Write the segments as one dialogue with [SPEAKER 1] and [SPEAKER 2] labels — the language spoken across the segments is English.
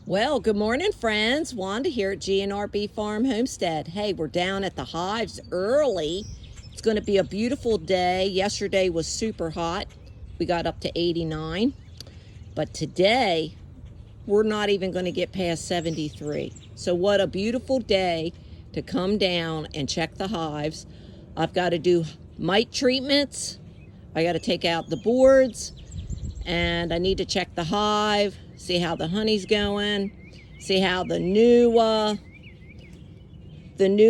[SPEAKER 1] Well, good morning, friends. Wanda here at GNRB Farm Homestead. Hey, we're down at the hives early. It's going to be a beautiful day. Yesterday was super hot. We got up to 89. But today, we're not even going to get past 73. So what a beautiful day to come down and check the hives. I've got to do mite treatments. I got to take out the boards. And I need to check the hive, see how the honey's going, see how the new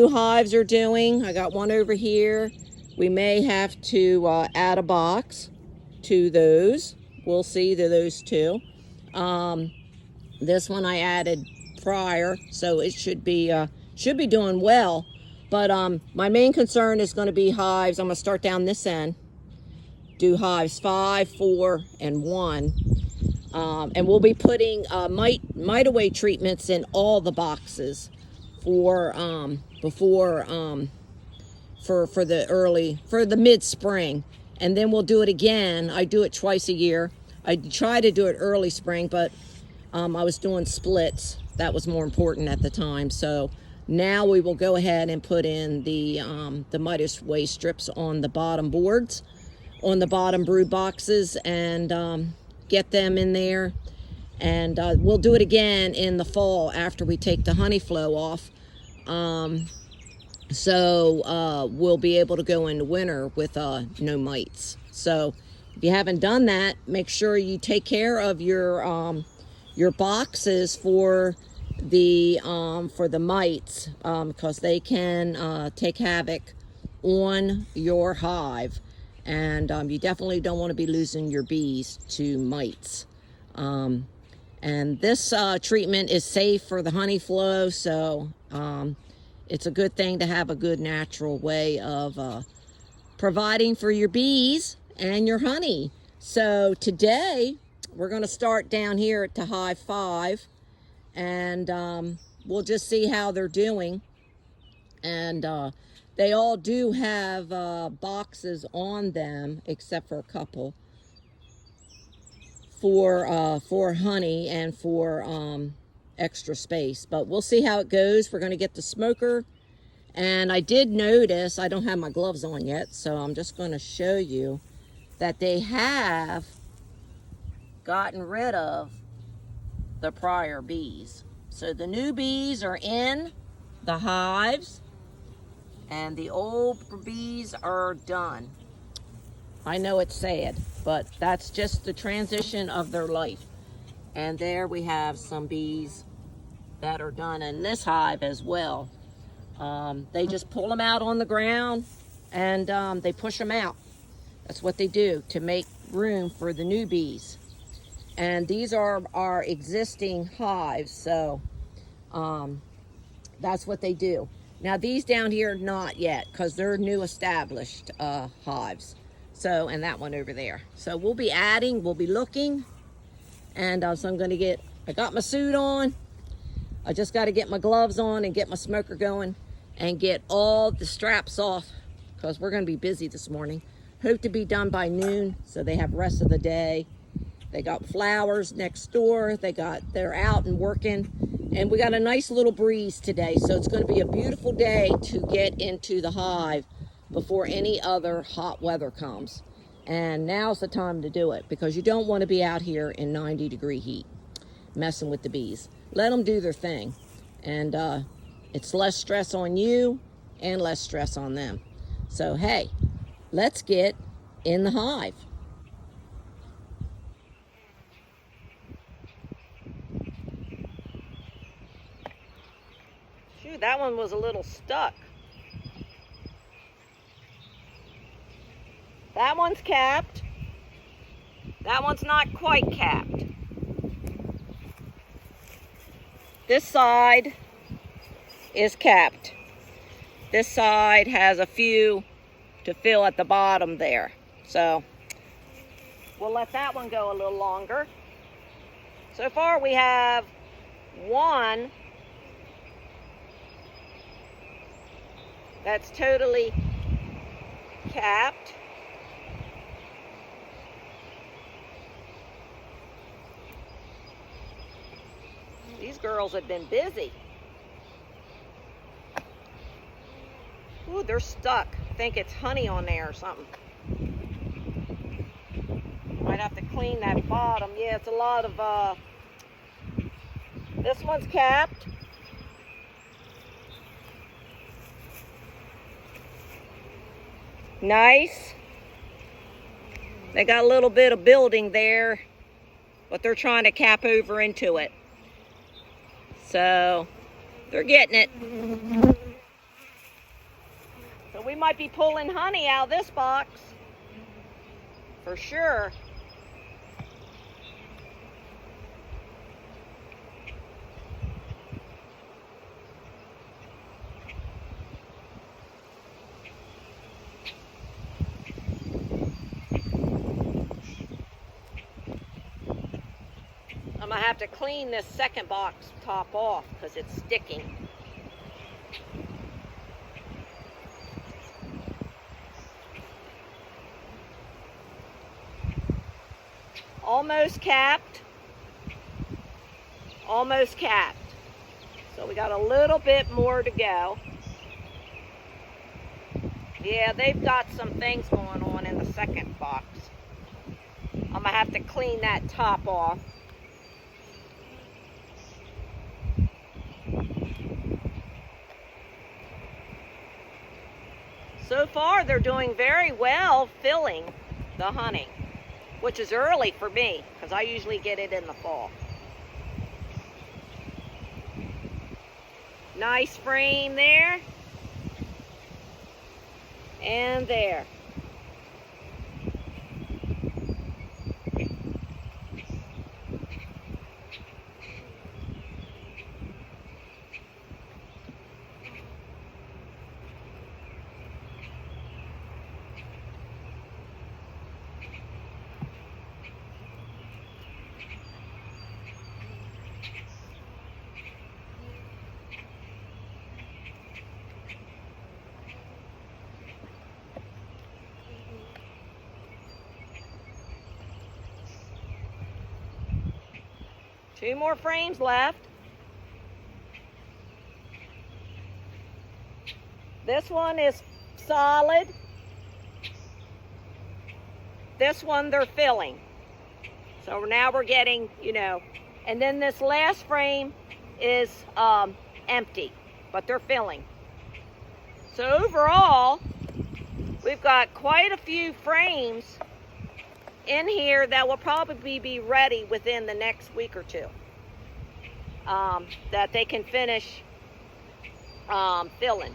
[SPEAKER 1] hives are doing. I got one over here. We may have to add a box to those. We'll see to those two. This one I added prior, so it should be doing well. But my main concern is going to be hives. I'm going to start down this end. Do hives 5, 4, and 1. And we'll be putting mite away treatments in all the boxes for the mid spring, and then we'll do it again. I do it twice a year. I try to do it early spring, but I was doing splits. That was more important at the time. So now we will go ahead and put in the mite away strips on the bottom boards, on the bottom brood boxes, and get them in there. And we'll do it again in the fall after we take the honey flow off. So we'll be able to go into winter with no mites. So if you haven't done that, make sure you take care of your boxes for the mites, because they can take havoc on your hive. And you definitely don't want to be losing your bees to mites. And this treatment is safe for the honey flow, so it's a good thing to have a good natural way of providing for your bees and your honey. So today we're going to start down here to hive 5, and we'll just see how they're doing. And they all do have boxes on them, except for a couple, for honey and for extra space. But we'll see how it goes. We're going to get the smoker. And I did notice, I don't have my gloves on yet, so I'm just going to show you that they have gotten rid of the prior bees. So the new bees are in the hives, and the old bees are done. I know it's sad, but that's just the transition of their life. And there we have some bees that are done in this hive as well. They just pull them out on the ground, and they push them out. That's what they do to make room for the new bees. And these are our existing hives, so that's what they do. Now these down here, not yet, because they're new established hives. So, and that one over there. So we'll be adding, we'll be looking. And so I'm going to I got my suit on. I just got to get my gloves on and get my smoker going and get all the straps off, because we're going to be busy this morning. Hope to be done by noon, so they have rest of the day. They got flowers next door. They're out and working. And we got a nice little breeze today, so it's going to be a beautiful day to get into the hive before any other hot weather comes. And now's the time to do it, because you don't want to be out here in 90-degree heat messing with the bees. Let them do their thing, and it's less stress on you and less stress on them. So hey, let's get in the hive. Shoot, that one was a little stuck. That one's capped. That one's not quite capped. This side is capped. This side has a few to fill at the bottom there. So we'll let that one go a little longer. So far we have one that's totally capped. These girls have been busy. Ooh, they're stuck. I think it's honey on there or something. Might have to clean that bottom. Yeah, it's a lot of, this one's capped. Nice. They got a little bit of building there, but they're trying to cap over into it. So, they're getting it. So we might be pulling honey out of this box. For sure. I'm gonna have to clean this second box top off because it's sticking. Almost capped. Almost capped. So we got a little bit more to go. Yeah, they've got some things going on in the second box. I'm gonna have to clean that top off. So far, they're doing very well filling the honey, which is early for me because I usually get it in the fall. Nice frame there. And there. Two more frames left. This one is solid. This one they're filling. So now we're getting, and then this last frame is empty, but they're filling. So overall, we've got quite a few frames in here that will probably be ready within the next week or two, that they can finish filling.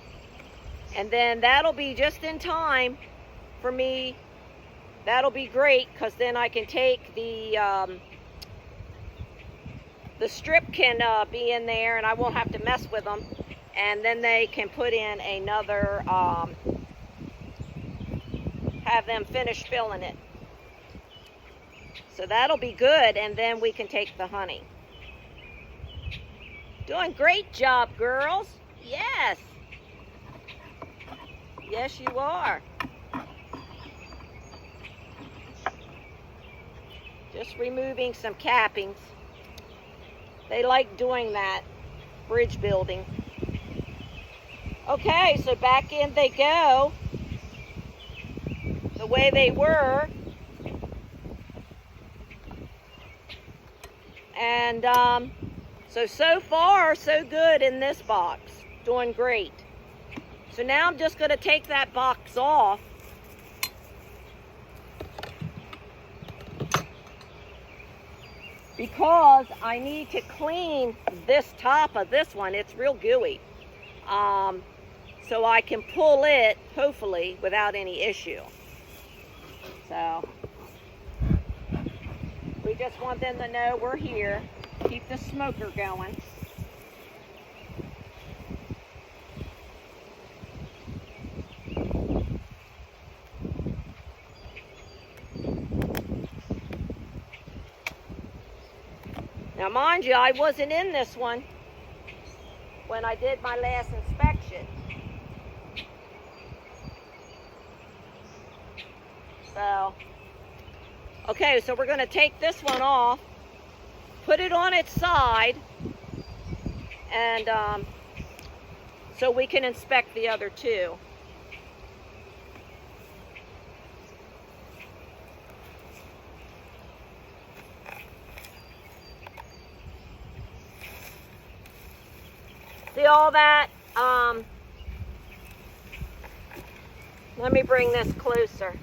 [SPEAKER 1] And then that'll be just in time for me. That'll be great because then I can take the strip can be in there and I won't have to mess with them. And then they can put in another, have them finish filling it. So that'll be good, and then we can take the honey. Doing great job, girls. Yes. Yes, you are. Just removing some cappings. They like doing that, bridge building. Okay, so back in they go. The way they were. And so far, so good in this box. Doing great. So now I'm just going to take that box off. Because I need to clean this top of this one. It's real gooey. So I can pull it, hopefully, without any issue. So we just want them to know we're here. Keep the smoker going. Now, mind you, I wasn't in this one when I did my last inspection. So, okay, so we're going to take this one off, put it on its side, and so we can inspect the other two. See all that? Let me bring this closer.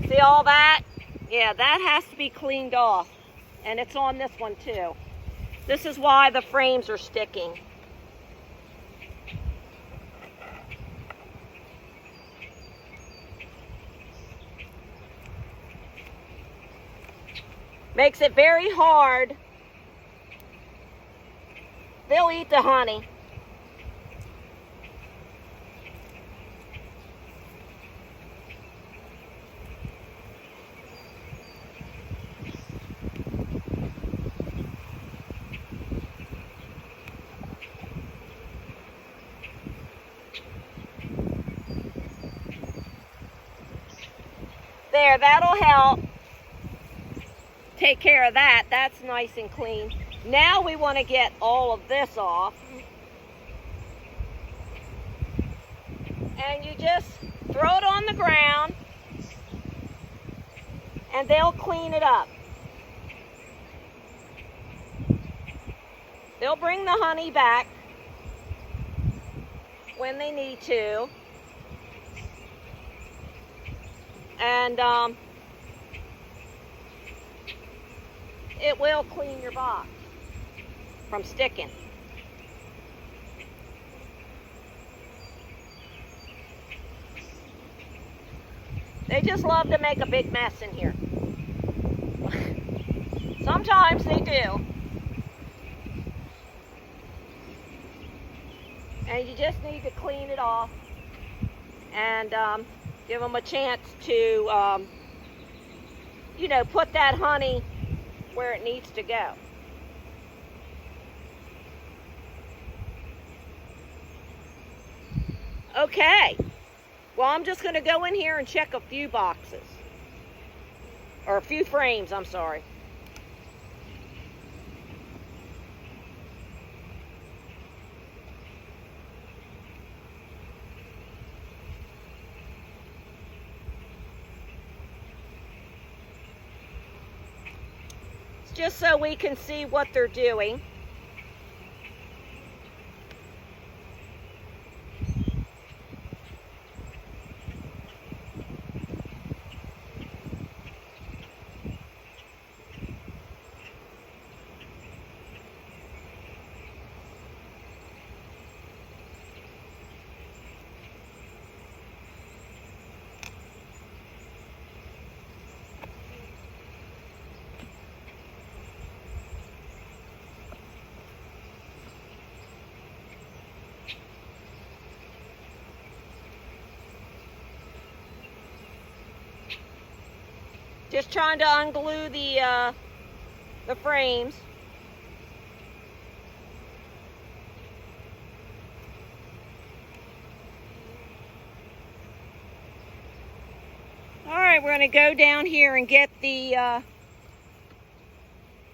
[SPEAKER 1] See all that? Yeah, that has to be cleaned off. And it's on this one too. This is why the frames are sticking. Makes it very hard. They'll eat the honey. There, that'll help take care of that. That's nice and clean. Now we want to get all of this off. And you just throw it on the ground and they'll clean it up. They'll bring the honey back when they need to. And it will clean your box from sticking. They just love to make a big mess in here. Sometimes they do. And you just need to clean it off and give them a chance to, you know, put that honey where it needs to go. Okay, well, I'm just going to go in here and check a few boxes, or a few frames, I'm sorry. Just so we can see what they're doing. Just trying to unglue the frames. All right, we're going to go down here and get the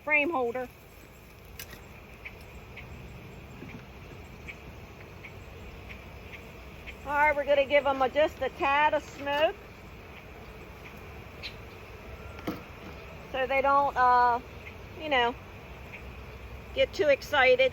[SPEAKER 1] frame holder. All right, we're going to give them just a tad of smoke, so they don't, you know, get too excited.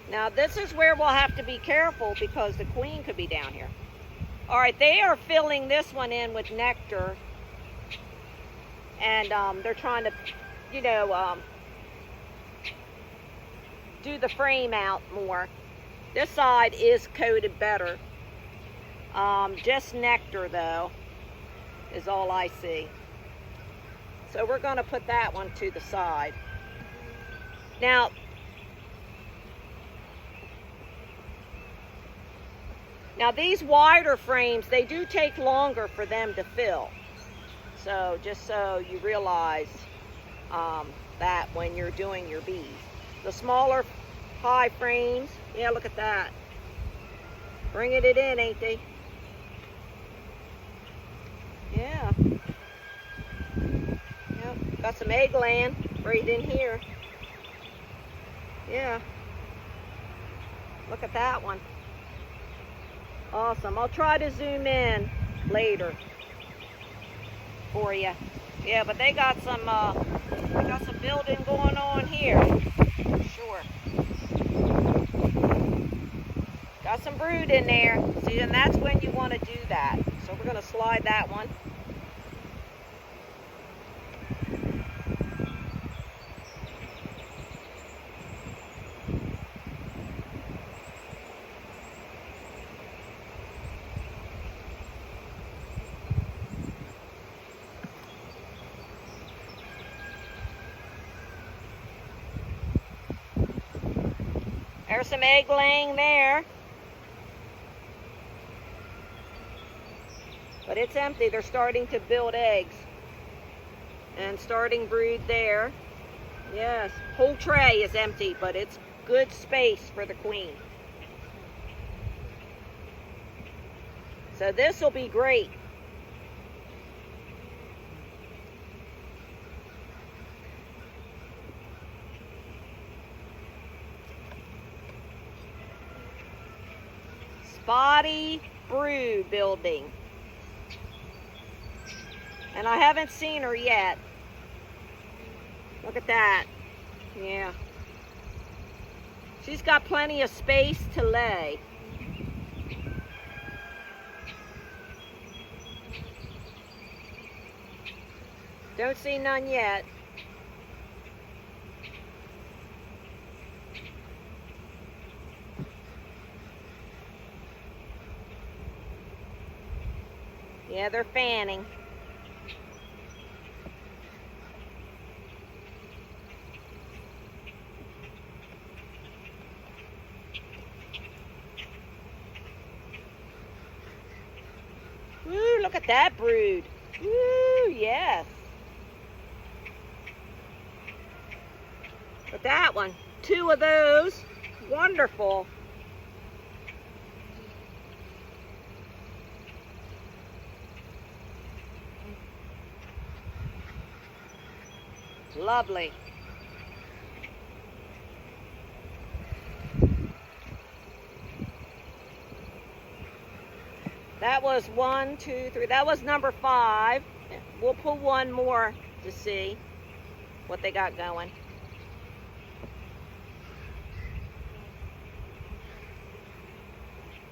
[SPEAKER 1] Now this is where we'll have to be careful because the queen could be down here. All right, they are filling this one in with nectar, and they're trying to, you know, do the frame out more. This side is coated better. Just nectar though is all I see. So we're going to put that one to the side. Now, these wider frames, they do take longer for them to fill. So just so you realize that when you're doing your bees. The smaller high frames, yeah, look at that. Bringing it in, ain't they? Yeah. Yep. Got some egg laying right in here. Yeah. Look at that one. Awesome. I'll try to zoom in later for you. Yeah, but they got some building going on here. Sure. Got some brood in there. See, and that's when you want to do that. So we're going to slide that one. There's some egg laying there. But it's empty. They're starting to build eggs. And starting brood there. Yes, whole tray is empty, but it's good space for the queen. So this will be great. Spotty brood building. And I haven't seen her yet. Look at that. Yeah. She's got plenty of space to lay. Don't see none yet. Yeah, they're fanning. Woo, look at that brood. Woo, yes. But that one, 2 of those, wonderful. Lovely. That was 1, 2, 3. That was number 5. We'll pull one more to see what they got going.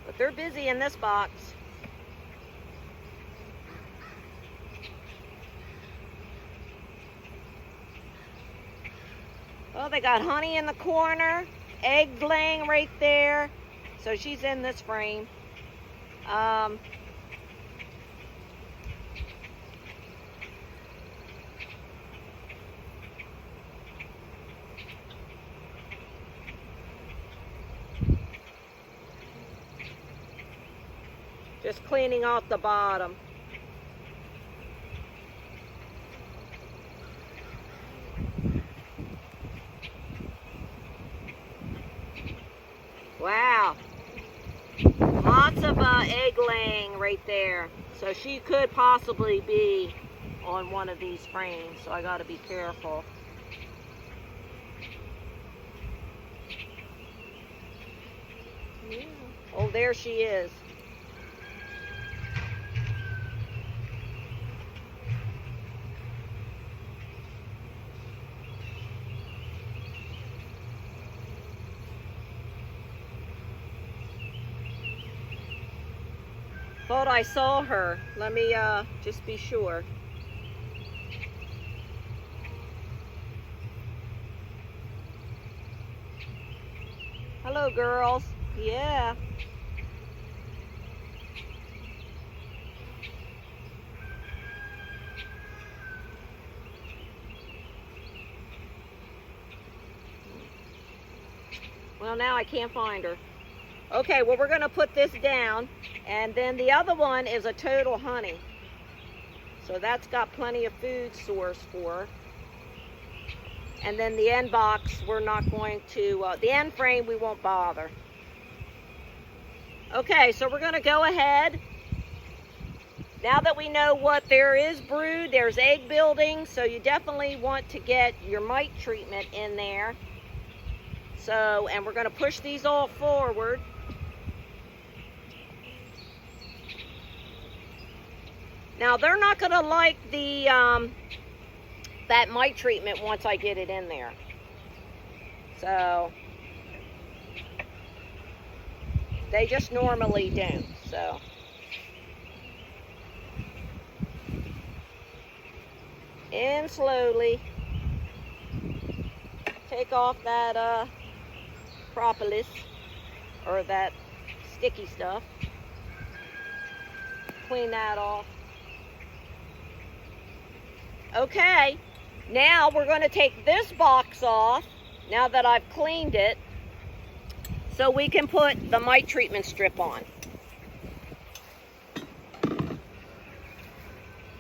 [SPEAKER 1] But they're busy in this box. Well, they got honey in the corner, egg laying right there. So she's in this frame. Just cleaning off the bottom. Wow. Lots of egg laying right there. So she could possibly be on one of these frames. So I got to be careful. Yeah. Oh, there she is. Thought I saw her. Let me just be sure. Hello, girls. Yeah. Well, now I can't find her. Okay, well, we're going to put this down. And then the other one is a total honey. So that's got plenty of food source for her. And then the end box, we're not going to, the end frame, we won't bother. Okay, so we're going to go ahead. Now that we know what there is brood, there's egg building, so you definitely want to get your mite treatment in there. So, and we're going to push these all forward. Now, they're not going to like the that mite treatment once I get it in there. So, they just normally don't. So, in slowly. Take off that propolis, or that sticky stuff. Clean that off. Okay, now we're going to take this box off, now that I've cleaned it, so we can put the mite treatment strip on.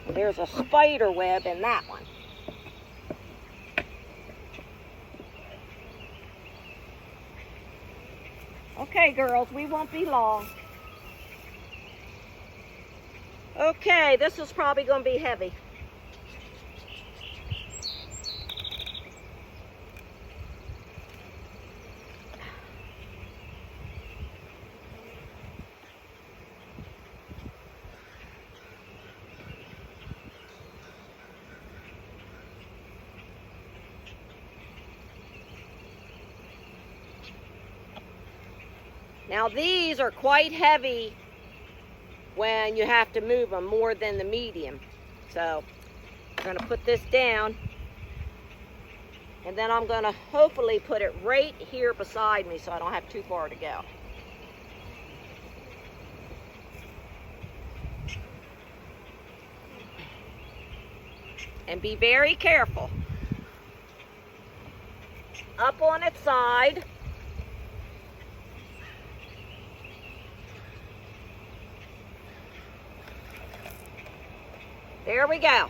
[SPEAKER 1] There's a spider web in that one. Okay, girls, we won't be long. Okay, this is probably going to be heavy. Now these are quite heavy when you have to move them, more than the medium. So I'm going to put this down, and then I'm going to hopefully put it right here beside me so I don't have too far to go. And be very careful. Up on its side. There we go.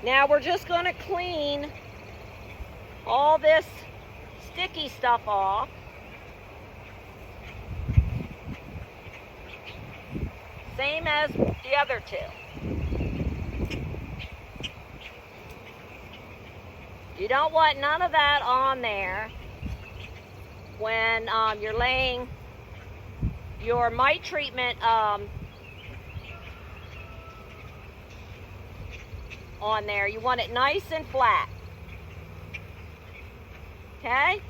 [SPEAKER 1] Now we're just going to clean all this sticky stuff off. Same as the other two. You don't want none of that on there when you're laying your mite treatment on there. You want it nice and flat. Okay?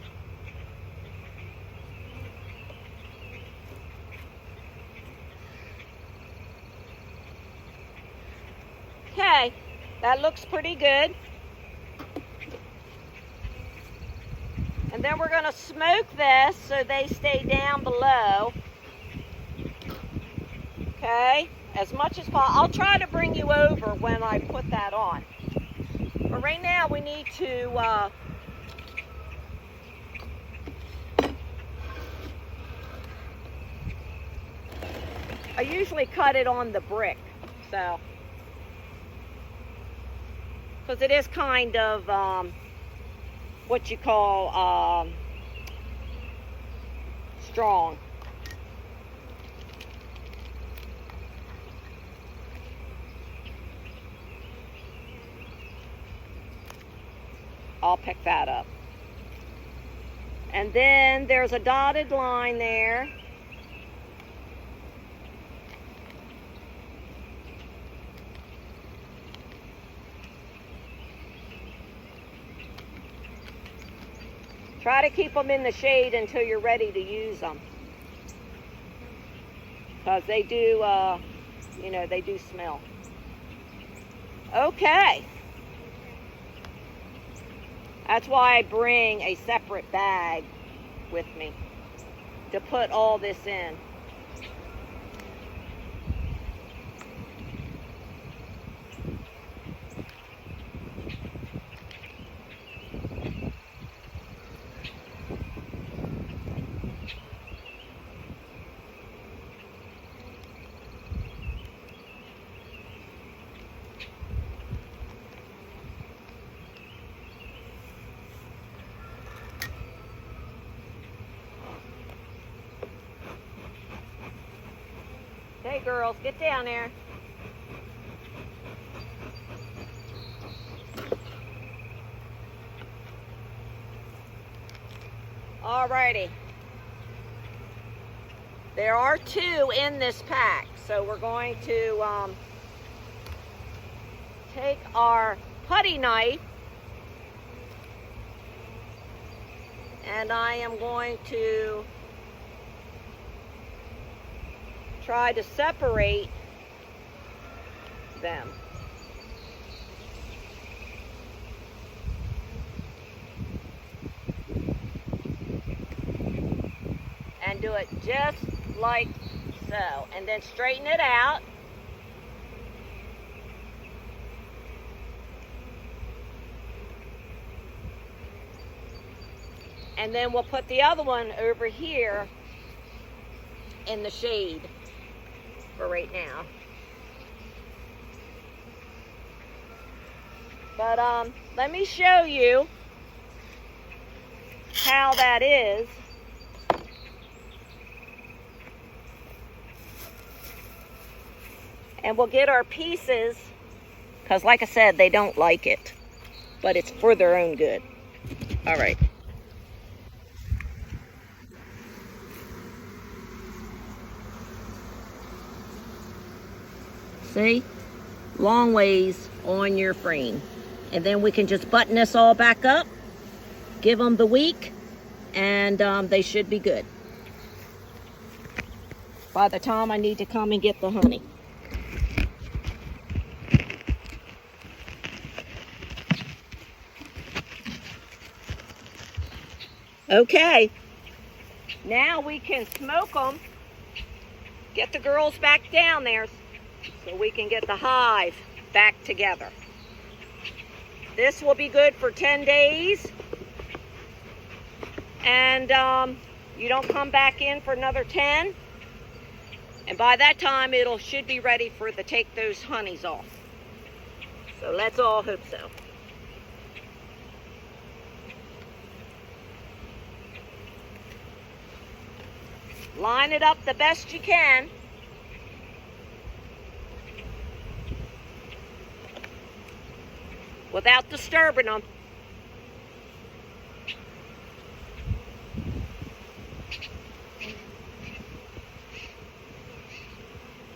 [SPEAKER 1] Okay, that looks pretty good. And then we're going to smoke this so they stay down below. Okay? As much as possible. I'll try to bring you over when I put that on. But right now we need to I usually cut it on the brick, so because it is kind of what you call strong. I'll pick that up. And then there's a dotted line there. Try to keep them in the shade until you're ready to use them. Because they do, you know, they do smell. Okay. That's why I bring a separate bag with me to put all this in. Hey girls, get down there. Alrighty. There are 2 in this pack, so we're going to take our putty knife and I am going to try to separate them. And do it just like so. And then straighten it out. And then we'll put the other one over here in the shade for right now. But let me show you how that is. And we'll get our pieces, because like I said, they don't like it, but it's for their own good. All right. See? Long ways on your frame. And then we can just button this all back up, give them the week, and they should be good by the time I need to come and get the honey. Okay, now we can smoke them, get the girls back down there so we can get the hive back together. This will be good for 10 days, and you don't come back in for another 10, and by that time it should be ready for the take those honeys off. So let's all hope so. Line it up the best you can. Without disturbing them.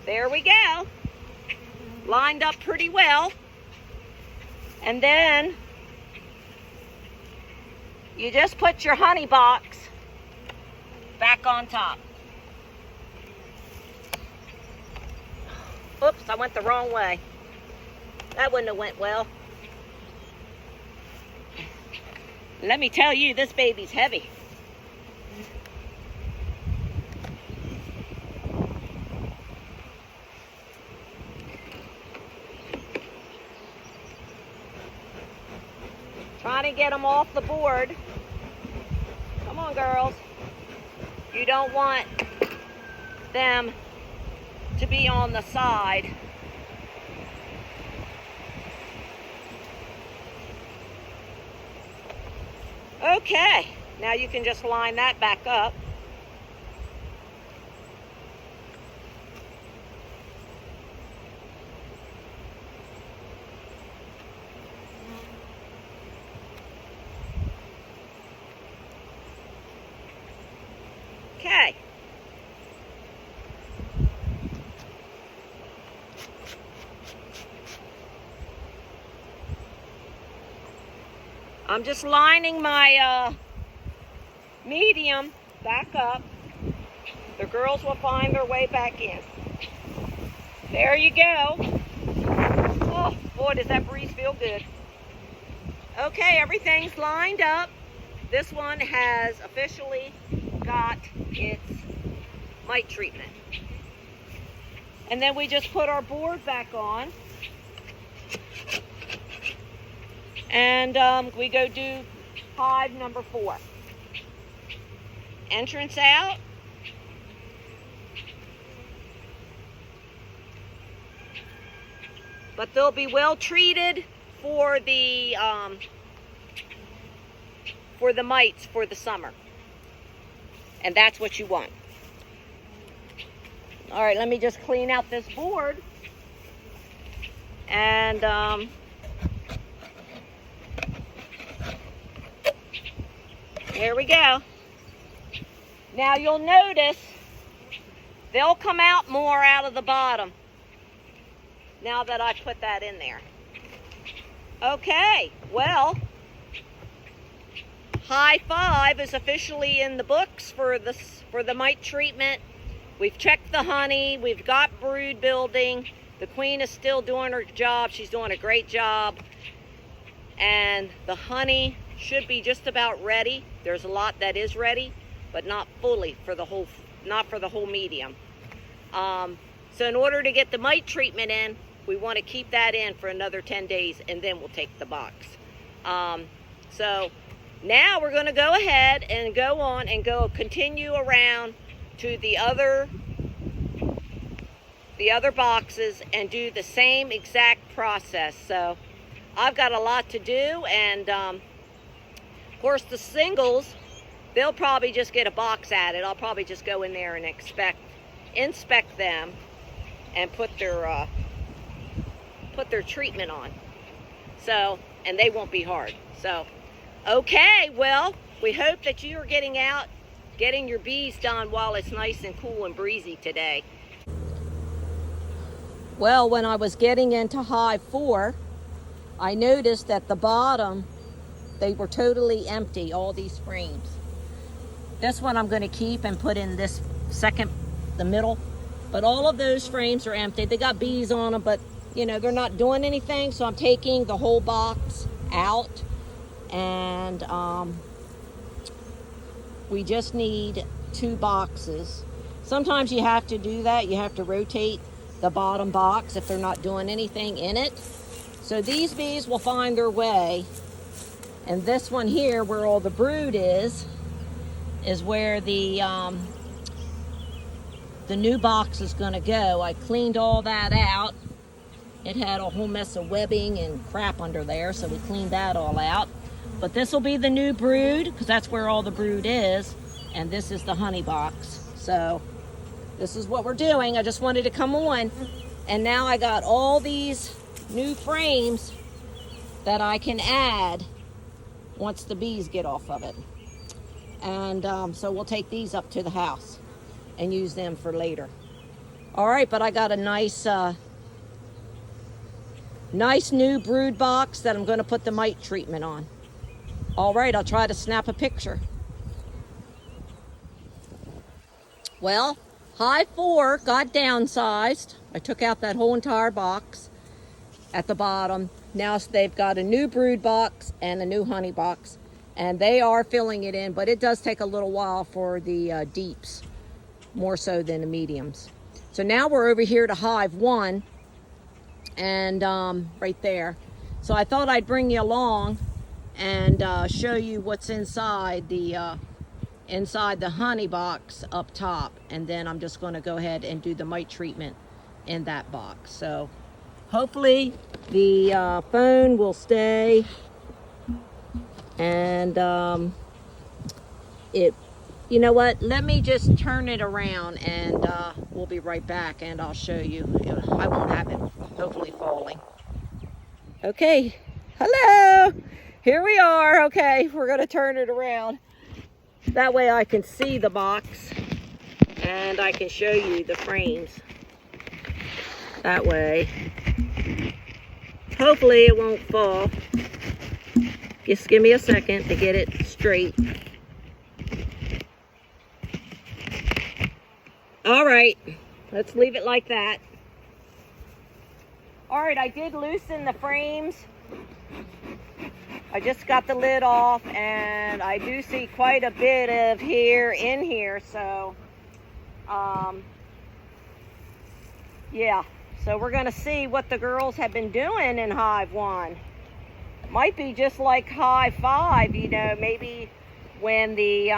[SPEAKER 1] There we go. Lined up pretty well. And then you just put your honey box back on top. Oops, I went the wrong way. That wouldn't have went well. Let me tell you, this baby's heavy. Trying to get them off the board. Come on, girls. You don't want them to be on the side. Okay, now you can just line that back up. Okay. I'm just lining my medium back up. The girls will find their way back in. There you go. Oh, boy, does that breeze feel good. Okay, everything's lined up. This one has officially got its mite treatment. And then we just put our board back on. And we go do hive number 4. Entrance out. But they'll be well treated for the mites for the summer. And that's what you want. All right, let me just clean out this board. And here we go. Now you'll notice they'll come out more out of the bottom now that I put that in there. Okay, well, Hive 5 is officially in the books for the mite treatment. We've checked the honey, we've got brood building. The queen is still doing her job. She's doing a great job. And the honey should be just about ready. There's a lot that is ready, but not fully for the whole, not for the whole medium. So in order to get the mite treatment in, we want to keep that in for another 10 days, and then we'll take the box. So now we're going to go ahead and go on and continue around to the other boxes and do the same exact process. So I've got a lot to do, and of course the singles, they'll probably just get a box added. I'll probably just go in there and inspect them and put their treatment on. So, and they won't be hard. So, okay, well, we hope that you are getting out, getting your bees done while it's nice and cool and breezy today. Well, when I was getting into Hive 4, I noticed that the bottom, they were totally empty, all these frames. This one I'm going to keep and put in this second, the middle. But all of those frames are empty. They got bees on them, but you know, they're not doing anything. So I'm taking the whole box out, and we just need 2 boxes. Sometimes you have to do that. You have to rotate the bottom box if they're not doing anything in it. So these bees will find their way. And this one here, where all the brood is where the new box is going to go. I cleaned all that out. It had a whole mess of webbing and crap under there, so we cleaned that all out. But this will be the new brood, because that's where all the brood is. And this is the honey box. So this is what we're doing. I just wanted to come on. And now I got all these new frames that I can add once the bees get off of it. And so we'll take these up to the house and use them for later. All right, but I got a nice new brood box that I'm going to put the mite treatment on. All right, I'll try to snap a picture. Well, Hive 4 got downsized. I took out that whole entire box at the bottom. Now they've got a new brood box and a new honey box, and they are filling it in, but it does take a little while for the deeps, more so than the mediums. So now we're over here to Hive 1, and right there. So I thought I'd bring you along and show you what's inside the honey box up top, and then I'm just going to go ahead and do the mite treatment in that box. So hopefully the phone will stay, and you know what, let me just turn it around, and we'll be right back, and I'll show you. I won't have it hopefully falling. Okay, hello, here we are. Okay, we're going to turn it around. That way I can see the box and I can show you the frames. That way, hopefully it won't fall. Just give me a second to get it straight. All right, let's leave it like that. All right, I did loosen the frames. I just got the lid off, and I do see quite a bit of hair in here, so yeah, so we're gonna see what the girls have been doing in Hive 1. Might be just like Hive 5, you know, maybe when the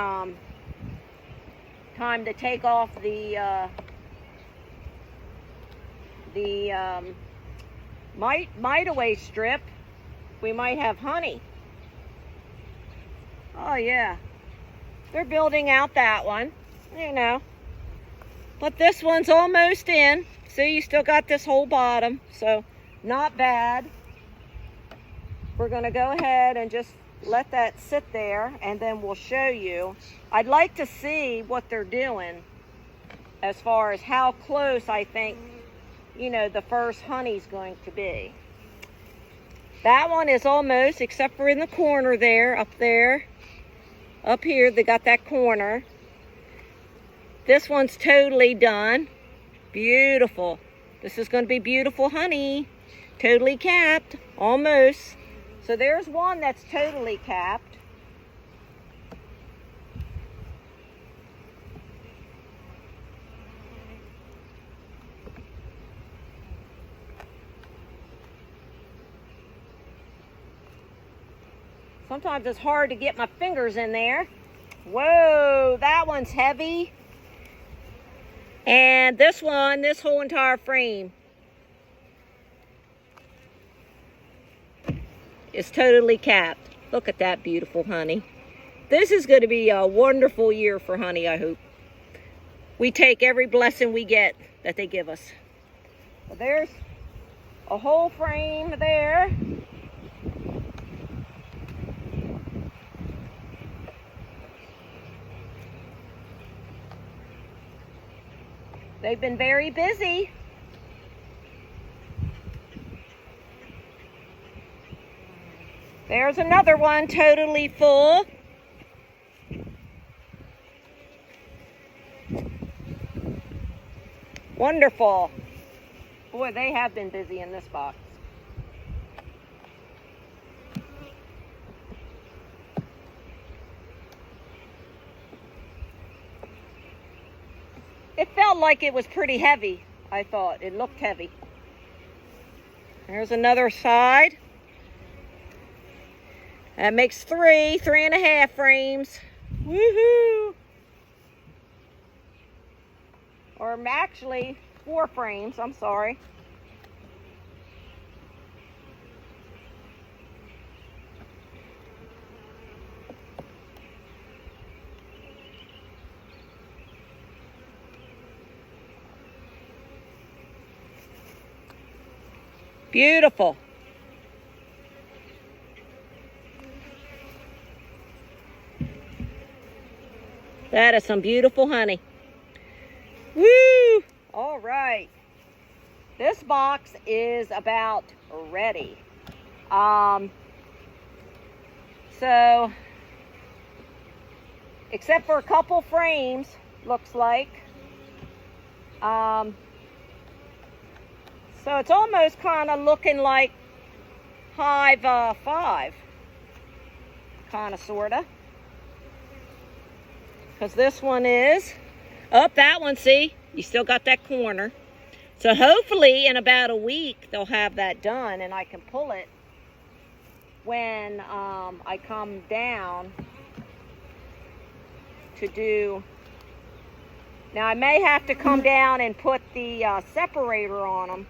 [SPEAKER 1] time to take off the mite away strip, we might have honey. Oh yeah, they're building out that one, you know. But this one's almost in. See, you still got this whole bottom, so not bad. We're gonna go ahead and just let that sit there, and then we'll show you. I'd like to see what they're doing as far as how close I think, you know, the first honey's going to be. That one is almost, except for in the corner there, up here, they got that corner. This one's totally done. Beautiful. This is going to be beautiful honey. Totally capped, almost. So there's one that's totally capped. Sometimes it's hard to get my fingers in there. Whoa, that one's heavy. And this one, this whole entire frame is totally capped. Look at that beautiful honey. This is going to be a wonderful year for honey, I hope. We take every blessing we get that they give us. Well, there's a whole frame there. They've been very busy. There's another one totally full. Wonderful. Boy, they have been busy in this box. It felt like it was pretty heavy, I thought. It looked heavy. There's another side. That makes 3.5 frames. Woohoo! Or actually, 4 frames, I'm sorry. Beautiful. That is some beautiful honey. Woo! All right. This box is about ready. So, except for a couple frames, looks like. So it's almost kind of looking like hive 5, kind of, sort of. Because this one is, that one, see, you still got that corner. So hopefully in about a week they'll have that done, and I can pull it when I come down to do. Now I may have to come down and put the separator on them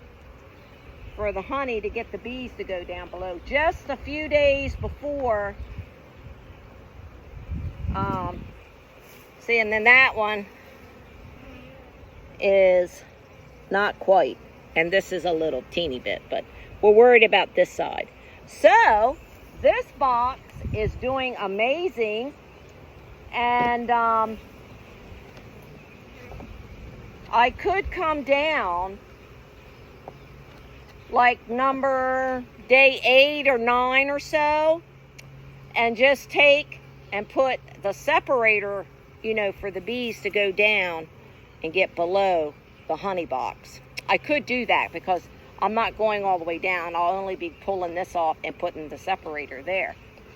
[SPEAKER 1] for the honey to get the bees to go down below. Just a few days before. See, and then that one is not quite. And this is a little teeny bit, but we're worried about this side. So, this box is doing amazing. And I could come down like day 8 or 9 or so, and just take and put the separator, you know, for the bees to go down and get below the honey box. I could do that because I'm not going all the way down. I'll only be pulling this off and putting the separator there.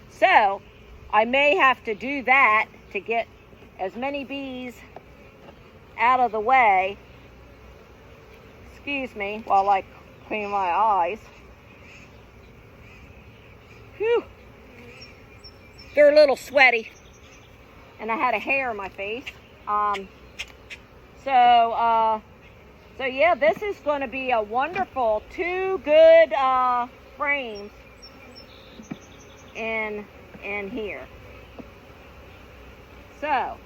[SPEAKER 1] So I may have to do that to get as many bees out of the way. Excuse me while I clean my eyes. Whew. They're a little sweaty. And I had a hair in my face. So yeah, this is going to be a wonderful 2 good frames in here. So,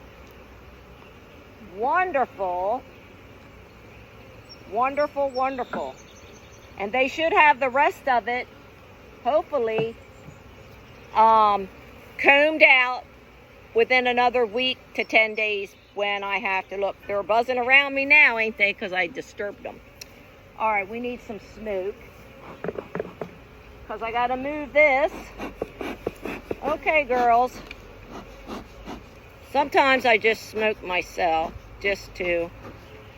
[SPEAKER 1] wonderful. Wonderful, wonderful. And they should have the rest of it, hopefully, combed out within another week to 10 days when I have to look. They're buzzing around me now, ain't they? Because I disturbed them. All right, we need some smoke. Because I got to move this. Okay, girls. Sometimes I just smoke myself just to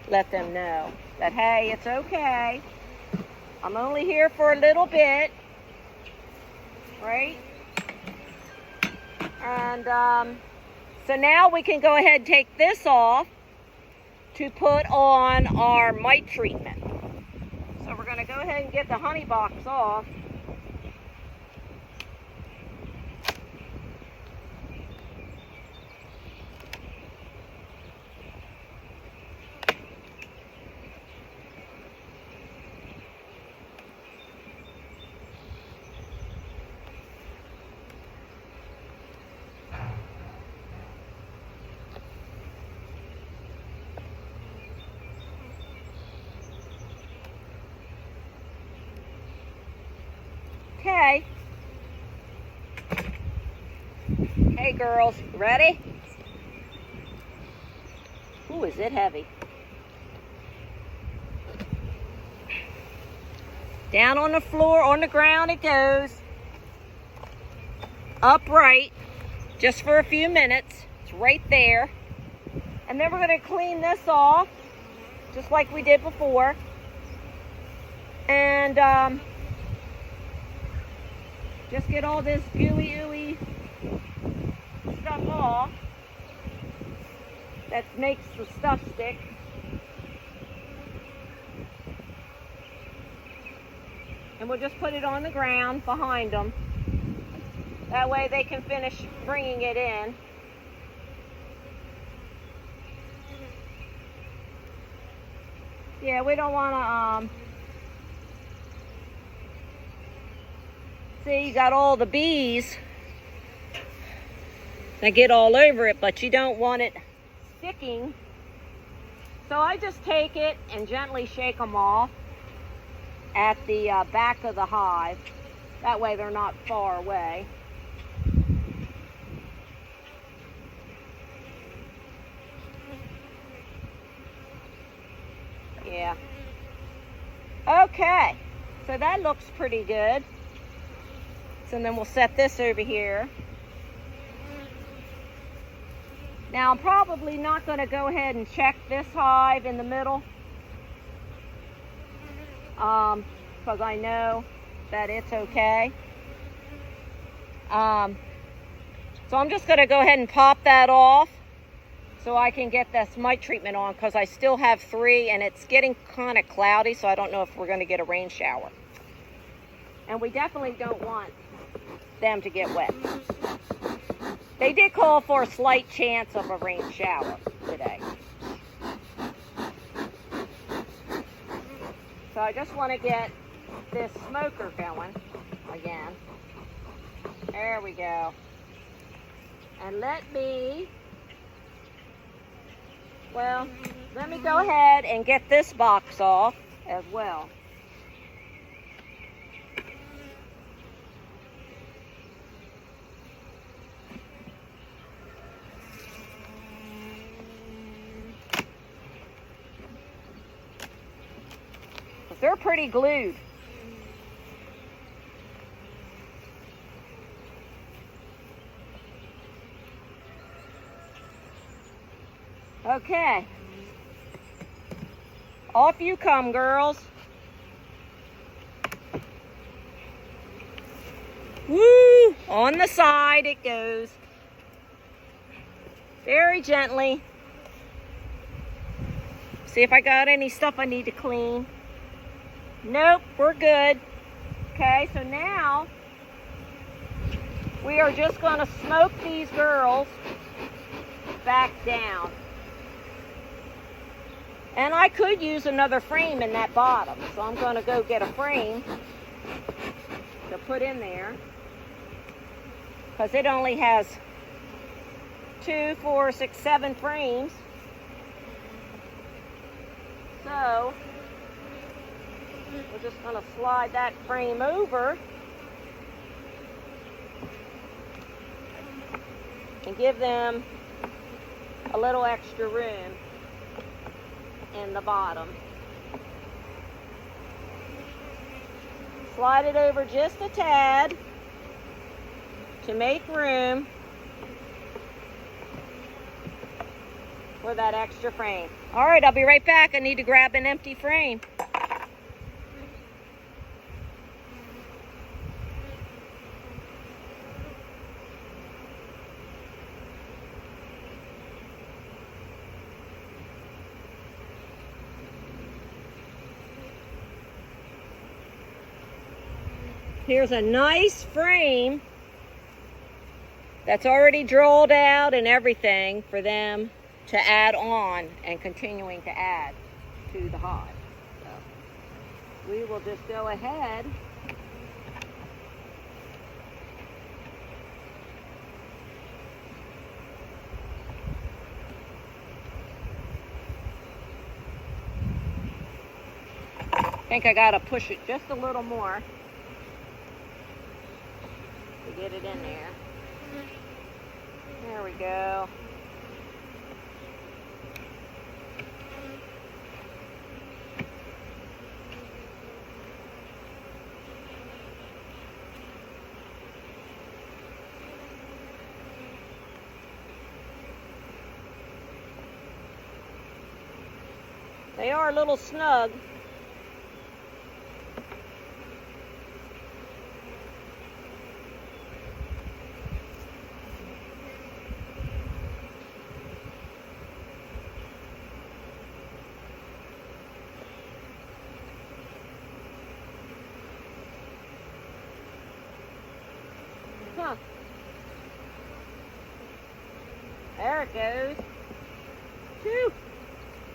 [SPEAKER 1] let them know that, hey, it's okay. I'm only here for a little bit, right? And so now we can go ahead and take this off to put on our mite treatment. So we're going to go ahead and get the honey box off. Okay. Hey girls, ready? Ooh, is it heavy? Down on the floor, on the ground it goes. Upright, just for a few minutes. It's right there. And then we're going to clean this off, just like we did before. And just get all this gooey, ooey stuff off that makes the stuff stick. And we'll just put it on the ground behind them. That way they can finish bringing it in. Yeah, we don't want to, see, you got all the bees that get all over it, but you don't want it sticking. So I just take it and gently shake them off at the back of the hive. That way they're not far away. Yeah. Okay, so that looks pretty good. So then we'll set this over here. Now I'm probably not going to go ahead and check this hive in the middle, because I know that it's okay. So I'm just going to go ahead and pop that off so I can get this mite treatment on, because I still have 3 and it's getting kind of cloudy, so I don't know if we're going to get a rain shower. And we definitely don't want them to get wet. They did call for a slight chance of a rain shower today. So I just want to get this smoker going again. There we go. And let me go ahead and get this box off as well. They're pretty glued. Okay. Off you come, girls. Woo! On the side it goes. Very gently. See if I got any stuff I need to clean. Nope, we're good. Okay, so now we are just going to smoke these girls back down. And I could use another frame in that bottom, so I'm going to go get a frame to put in there, because it only has 2, 4, 6, 7 frames. So We're just going to slide that frame over and give them a little extra room in the bottom. Slide it over just a tad to make room for that extra frame. All right, I'll be right back. I need to grab an empty frame. Here's a nice frame that's already drilled out and everything for them to add on and continuing to add to the hive. So we will just go ahead I think I gotta push it just a little more to get it in there. There we go. They are a little snug. Huh. There it goes. Phew.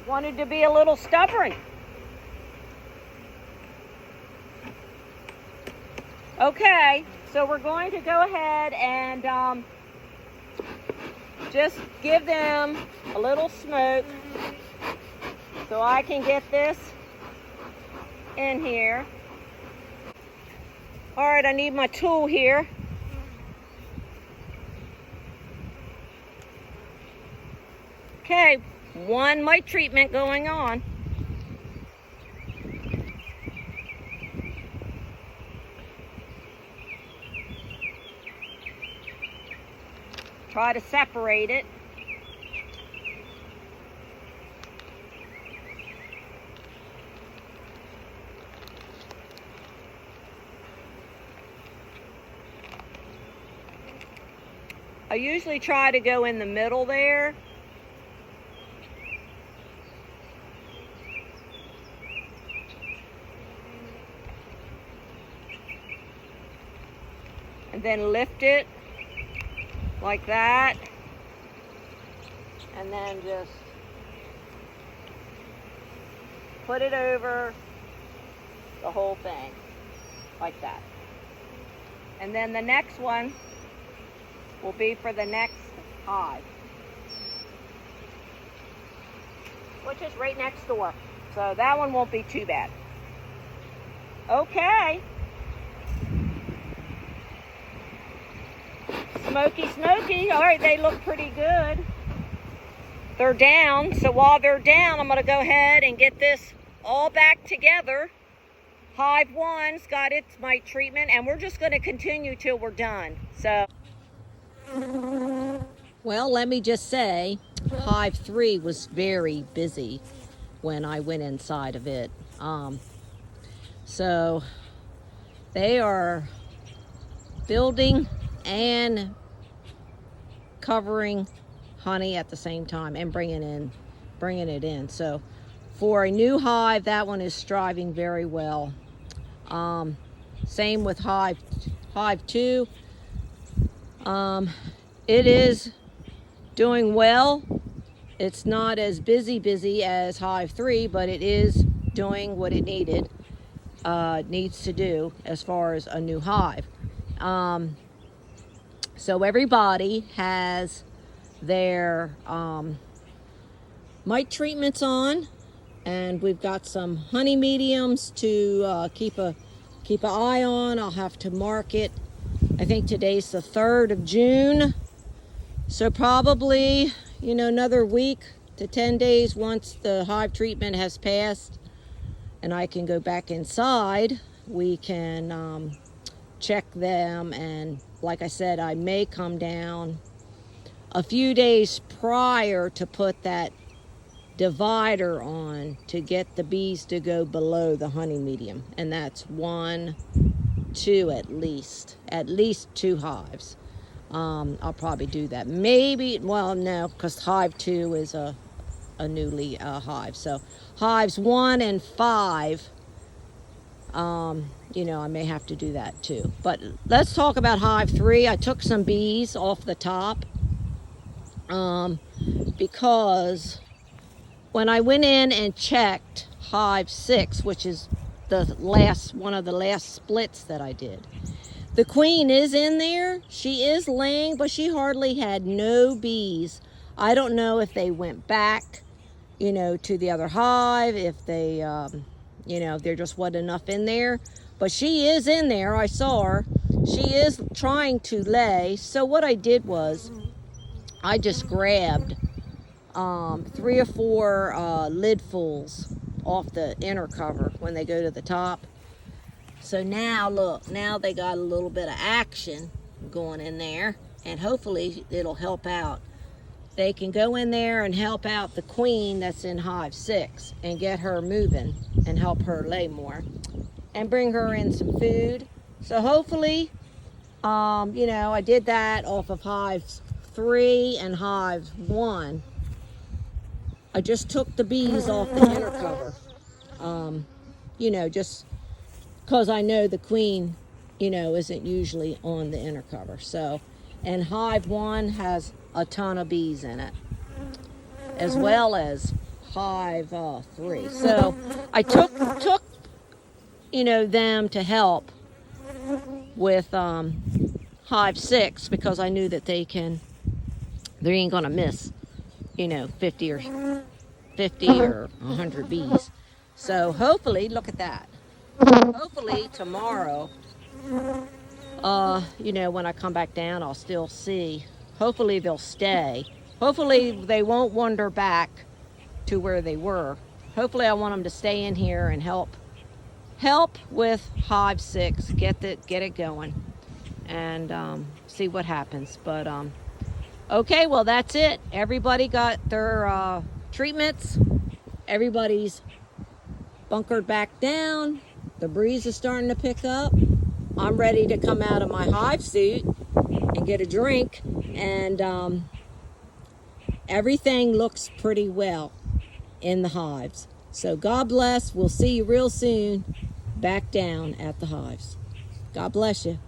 [SPEAKER 1] Wanted to be a little stubborn. Okay, so we're going to go ahead and just give them a little smoke so I can get this in here. All right, I need my tool here. Okay, one mite treatment going on. Try to separate it. I usually try to go in the middle there. And then lift it like that, and then just put it over the whole thing like that. And then the next one will be for the next hive, which is right next door, so that one won't be too bad. Okay. Smoky, smoky. All right, they look pretty good. They're down, so while they're down, I'm gonna go ahead and get this all back together. Hive 1's got its mite treatment, and we're just gonna continue till we're done. So, well, let me just say, Hive 3 was very busy when I went inside of it. So they are building and covering honey at the same time and bringing it in. So for a new hive, that one is striving very well. Same with hive 2. It is doing well. It's not as busy as hive 3, but it is doing what it needs to do as far as a new hive. So everybody has their mite treatments on. And we've got some honey mediums to keep an eye on. I'll have to mark it. I think today's the 3rd of June. So probably, you know, another week to 10 days once the hive treatment has passed and I can go back inside, we can check them. And like I said, I may come down a few days prior to put that divider on to get the bees to go below the honey medium. And that's 1, 2 at least 2 hives. I'll probably do that. Maybe, well, no, because hive 2 is a newly hive. So hives 1 and 5, you know, I may have to do that too. But let's talk about hive 3. I took some bees off the top because when I went in and checked hive 6, which is one of the last splits that I did, the queen is in there. She is laying, but she hardly had no bees. I don't know if they went back, you know, to the other hive, if they, you know, there just wasn't enough in there. But she is in there. I saw her. She is trying to lay. So what I did was I just grabbed 3 or 4 lidfuls off the inner cover when they go to the top. So now look, now they got a little bit of action going in there, and hopefully it'll help out. They can go in there and help out the queen that's in hive 6 and get her moving and help her lay more and bring her in some food. So hopefully, you know, I did that off of hives 3 and hive 1. I just took the bees off the inner cover, you know, just because I know the queen, you know, isn't usually on the inner cover. So, and hive 1 has a ton of bees in it, as well as hive 3. So I took you know, them to help with hive 6 because I knew that they ain't gonna miss, you know, 50 or 100 bees. So hopefully, look at that. Hopefully tomorrow, you know, when I come back down, I'll still see. Hopefully they'll stay. Hopefully they won't wander back to where they were. Hopefully I want them to stay in here and help with hive 6, get it going, and see what happens. But okay, well, that's it. Everybody got their treatments. Everybody's bunkered back down. The breeze is starting to pick up. I'm ready to come out of my hive suit and get a drink, and everything looks pretty well in the hives. So God bless. We'll see you real soon back down at the hives. God bless you.